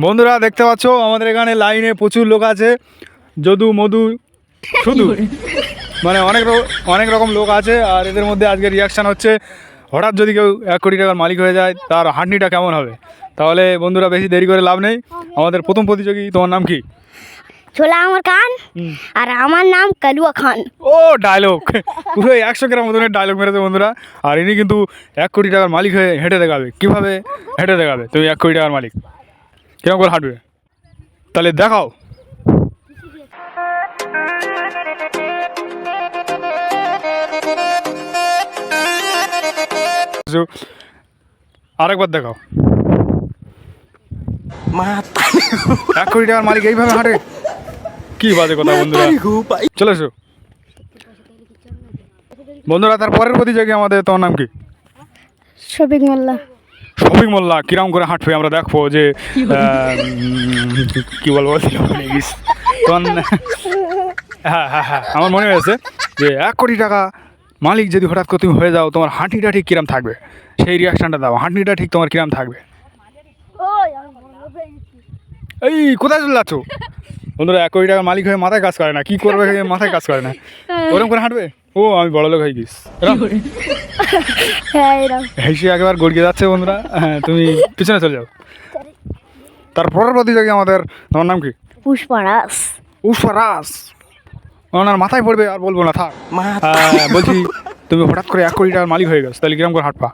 বন্ধুরা দেখতে পাচ্ছ আমাদের এখানে লাইনে প্রচুর লোক আছে, যদু মধু শুধু মানে অনেক রকম লোক আছে। আর এদের মধ্যে আজকে রিয়াকশান হচ্ছে, হঠাৎ যদি কেউ 1 কোটি টাকার মালিক হয়ে যায় তার হাঁটনিটা কেমন হবে। তাহলে বন্ধুরা বেশি দেরি করে লাভ নেই, আমাদের প্রথম প্রতিযোগী, তোমার নাম কি? ছোলা আমার কান, আর আমার নাম কালুয়া খান। ও ডায়লগ, পুরো 100 গ্রাম ওজনের ডায়লগ মেরেছে বন্ধুরা। আর ইনি কিন্তু 1 কোটি টাকার মালিক হয়ে হেঁটে দেখাবে। কীভাবে হেঁটে দেখাবে তুমি 1 কোটি টাকার মালিক? কিরকম করে হাঁটবে তাহলে দেখাও। আরেকবার দেখাও। 1 কোটি টাকার মালিক এইভাবে হাঁটে? কি বাজে কথা বন্ধুরা, চলে এসো বন্ধুরা। তার পরের প্রতিযোগী আমাদের, তোমার নাম কি? শফিক মোল্লা। শফিক মোল্লা কিরম করে হাঁটবে আমরা দেখবো। যে কি বলবো, হ্যাঁ হ্যাঁ হ্যাঁ আমার মনে হয়েছে যে 1 কোটি টাকা মালিক যদি হঠাৎ করে তুমি হয়ে যাও, তোমার হাঁটিটা ঠিক কিরম থাকবে সেই রিয়াকশানটা দাও। হাঁটনিটা ঠিক তোমার কিরম থাকবে? এই কোথায় চলে যাচ্ছ বন্ধুরা? 1 কোটি টাকার মালিক হয়ে মাথায় কাজ করে না, কি করবে মাথায় কাজ করে না, ওরকম করে হাঁটবে। ও আমি বড় লোক হয়ে গেছি, হেসে একবার গড়িয়ে যাচ্ছে বন্ধুরা। হ্যাঁ তুমি পিছনে চলে যাও। তারপরের প্রতিযোগী আমাদের, তোমার নাম কি? পুষ্পারাজ। পুষ্পারাজ, ওনার মাথায় পড়বে আর বলবো না, থাক। বলছি তুমি হঠাৎ করে 1 কোটি টাকার মালিক হয়ে গেছো, তাহলে কিরম করে হাঁটবা?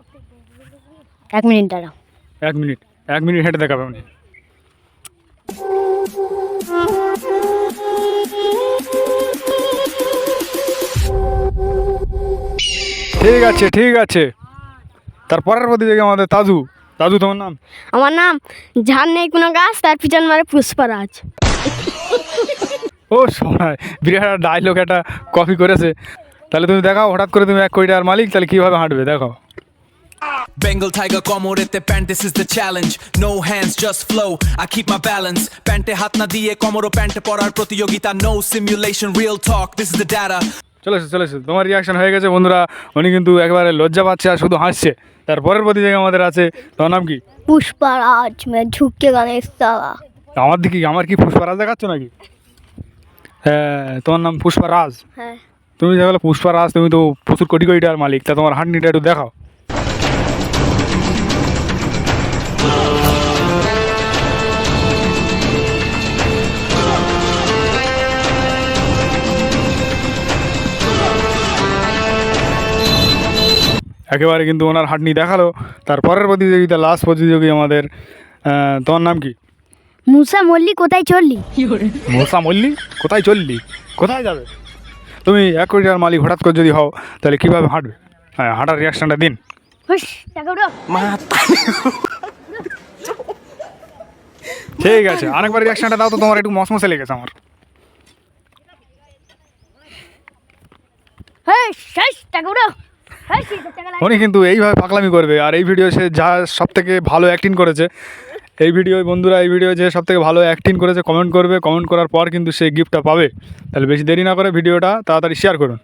1 মিনিট দাঁড়াও। 1 মিনিট হেঁটে দেখাবে উনি। ঠিক আছে। তারপরের প্রতিযোগী আমাদের তাজু। তাজু তোমার নাম? আমার নাম ঝাড় নেই কোনো গাছ, তার পিছন মারে পুষ্পারাজ। ও সময় বিরাট ডায়লগ একটা কপি করেছে। তাহলে তুমি দেখাও, হঠাৎ করে তুমি 1 কোটি টাকার মালিক, তাহলে কীভাবে হাঁটবে দেখাও। Bengal tiger komorete pant, this is the challenge. No hands, just flow. I keep my balance. Pante hat na diye komoro pante porar protiyogita. No simulation, real talk. This is the data. চলে এসো তোমার reaction হয়ে গেছে বন্ধুরা। উনি কিন্তু একেবারে লজ্জা পাচ্ছে আর শুধু হাসছে। তারপরের প্রতিযোগী আমাদের আছে, তোমার নাম কি? পুষ্পারাজ মে ঝুঁকে গণেশ সারা। আমার দিকে আমার কি পুষ্পারাজ দেখাচ্ছ নাকি? হ্যাঁ তোমার নাম পুষ্পারাজ। হ্যাঁ তুমি যেগুলো পুষ্পারাজ, তুমি তো প্রচুর কোটি কোটি টাকার মালিক, তা তোমার হাঁটনিটা একটু দেখাও। একেবারে কিন্তু ওনার হাঁটনি দেখালো। তারপরের প্রতিযোগিতা, লাস্ট প্রতিযোগী আমাদের, তোমার নাম কি? মুসা মল্লি। কোথায় চললি? মোসা মল্লি, কোথায় চললি? কোথায় যাবে? তুমি 1 কোটি টাকার মালিক হঠাৎ করে যদি হও, তাহলে কীভাবে হাঁটবে? হ্যাঁ হাঁটার রিয়াকশানটা দিন। ঠিক আছে, আরেকবার রিয়াকশানটা দাও তো, তোমার একটু মসমসে লেগেছে আমার। উনি কিন্তু এইভাবে পাগলামি করবে। আর এই ভিডিও সে যা সবথেকে ভালো অ্যাক্টিং করেছে, এই ভিডিও বন্ধুরা, এই ভিডিও যে সবথেকে ভালো অ্যাক্টিং করেছে কমেন্ট করবে। কমেন্ট করার পর কিন্তু সে গিফটটা পাবে। তাহলে বেশি দেরি না করে ভিডিওটা তাড়াতাড়ি শেয়ার করুন।